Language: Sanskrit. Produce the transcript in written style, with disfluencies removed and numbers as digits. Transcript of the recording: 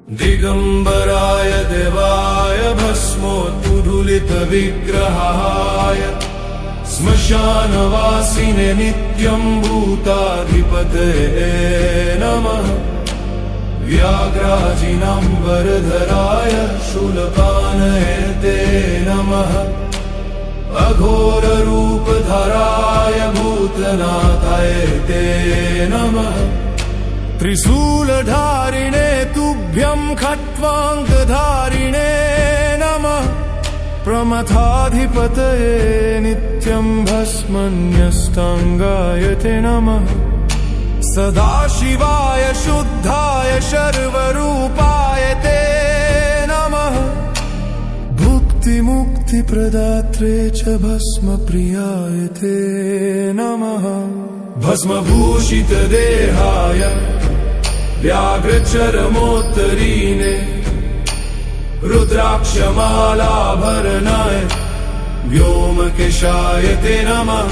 दिगंबराय देवाय भस्मोत्फुल्लितविग्रहाय श्मशानवासिने नित्यं भूताधिपतये नमः। व्याघ्राजिनाम्बरधराय शूलपाणये ते नमः। अघोररूपधराय भूतनाथाय ते नमः। त्रिशूलधारिणे तुभ्यं खट्वाङ्गधारिणे नमः। प्रमथाधिपतये नित्यं भस्मन्यष्टाङ्गाय ते नमः। सदाशिवाय शुद्धाय सर्वरूपाय ते नमः। भुक्तिमुक्तिप्रदात्रे च भस्मप्रियाय ते नमः। भस्मभूषितदेहाय व्याघ्रचर्मोत्तरीणे रुद्राक्षमालाभरणाय व्योमकेशाय ते नमः।